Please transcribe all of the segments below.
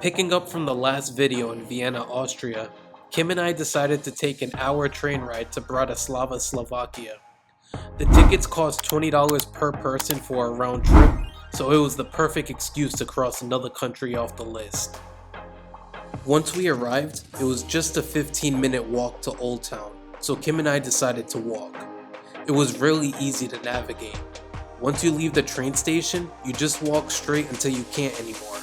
Picking up from the last video in Vienna, Austria, Kim and I decided to take an hour train ride to Bratislava, Slovakia. The tickets cost $20 per person for a round trip, so it was the perfect excuse to cross another country off the list. Once we arrived, it was just a 15-minute walk to Oldtown, so Kim and I decided to walk. It was really easy to navigate. Once you leave the train station, you just walk straight until you can't anymore.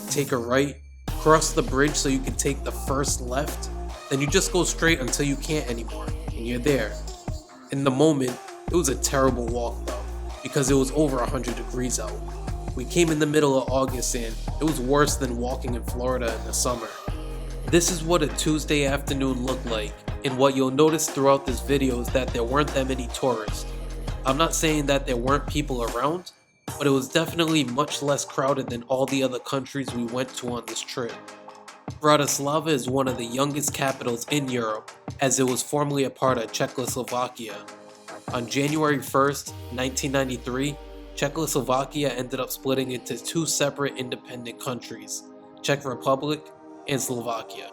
Take a right, cross the bridge so you can take the first left, then you just go straight until you can't anymore, and you're there. In the moment, it was a terrible walk though, because it was over 100 degrees out. We came in the middle of August and it was worse than walking in Florida in the summer. This is what a Tuesday afternoon looked like, and what you'll notice throughout this video is that there weren't that many tourists. I'm not saying that there weren't people around, but it was definitely much less crowded than all the other countries we went to on this trip. Bratislava is one of the youngest capitals in Europe, as it was formerly a part of Czechoslovakia. On January 1st, 1993, Czechoslovakia ended up splitting into two separate independent countries, Czech Republic and Slovakia.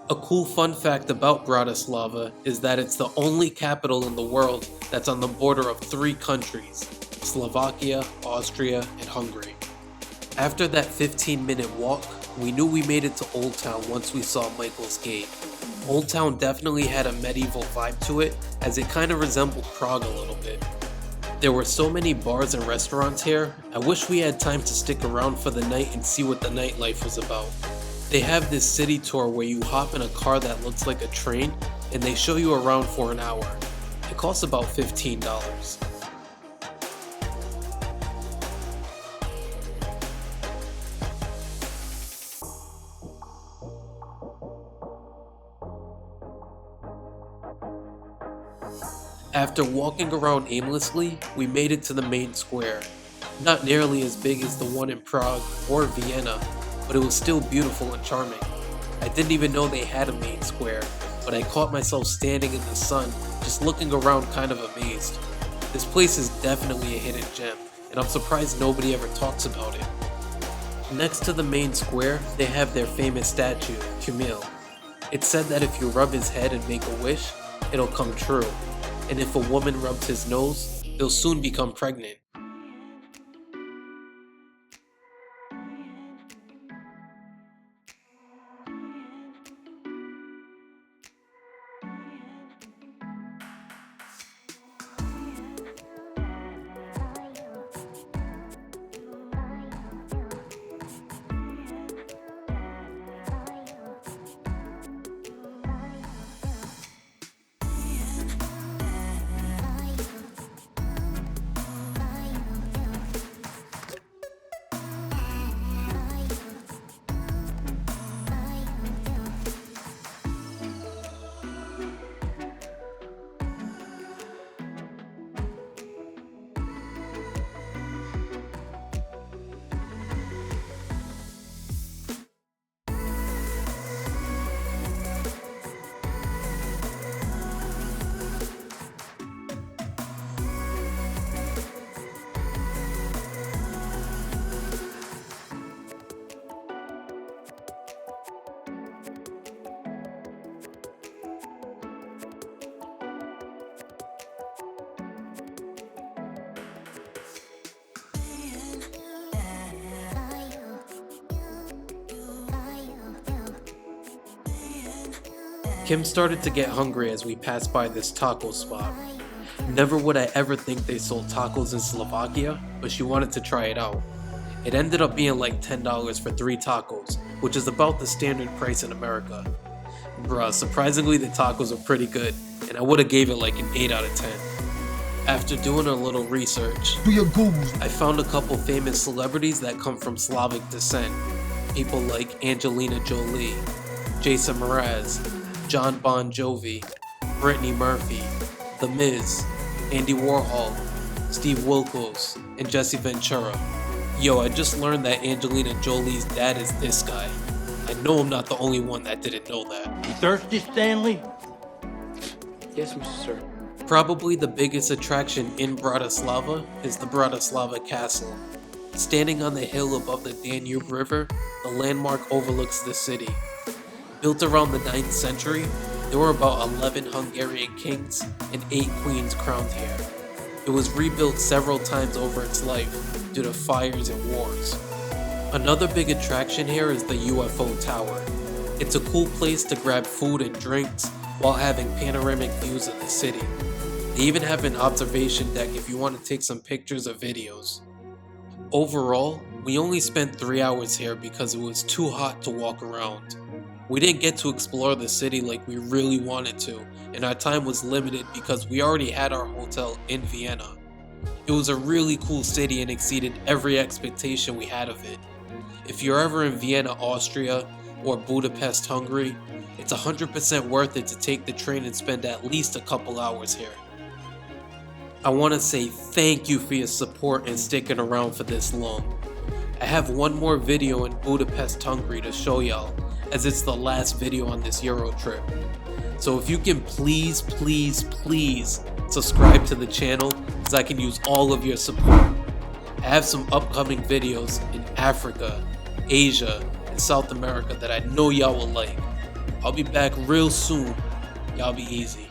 A cool fun fact about Bratislava is that it's the only capital in the world that's on the border of three countries, Slovakia, Austria, and Hungary. After that 15-minute walk, we knew we made it to Oldtown once we saw Michael's Gate. Oldtown definitely had a medieval vibe to it, as it kind of resembled Prague a little bit. There were so many bars and restaurants here, I wish we had time to stick around for the night and see what the nightlife was about. They have this city tour where you hop in a car that looks like a train, and they show you around for an hour. It costs about $15. After walking around aimlessly, we made it to the main square. Not nearly as big as the one in Prague or Vienna, but it was still beautiful and charming. I didn't even know they had a main square, but I caught myself standing in the sun, just looking around kind of amazed. This place is definitely a hidden gem, and I'm surprised nobody ever talks about it. Next to the main square, they have their famous statue, Camille. It's said that if you rub his head and make a wish, it'll come true. And if a woman rubs his nose, they'll soon become pregnant. Kim started to get hungry as we passed by this taco spot. Never would I ever think they sold tacos in Slovakia, but she wanted to try it out. It ended up being like $10 for 3 tacos, which is about the standard price in America. Bruh, surprisingly the tacos are pretty good, and I would've gave it like an 8 out of 10. After doing a little research, I found a couple famous celebrities that come from Slavic descent. People like Angelina Jolie, Jason Mraz, John Bon Jovi, Brittany Murphy, The Miz, Andy Warhol, Steve Wilkos, and Jesse Ventura. Yo, I just learned that Angelina Jolie's dad is this guy. I know I'm not the only one that didn't know that. You thirsty, Stanley? Yes, Mr. Sir. Probably the biggest attraction in Bratislava is the Bratislava Castle. Standing on the hill above the Danube River, the landmark overlooks the city. Built around the 9th century, there were about 11 Hungarian kings and 8 queens crowned here. It was rebuilt several times over its life due to fires and wars. Another big attraction here is the UFO Tower. It's a cool place to grab food and drinks while having panoramic views of the city. They even have an observation deck if you want to take some pictures or videos. Overall, we only spent 3 hours here because it was too hot to walk around. We didn't get to explore the city like we really wanted to, and our time was limited because we already had our hotel in Vienna. It was a really cool city and exceeded every expectation we had of it. If you're ever in Vienna, Austria, or Budapest, Hungary, it's 100% worth it to take the train and spend at least a couple hours here. I want to say thank you for your support and sticking around for this long. I have one more video in Budapest, Hungary to show y'all, as it's the last video on this Euro trip. So if you can please subscribe to the channel, as I can use all of your support. I have some upcoming videos in Africa, Asia, and South America that I know y'all will like. I'll be back real soon. Y'all be easy.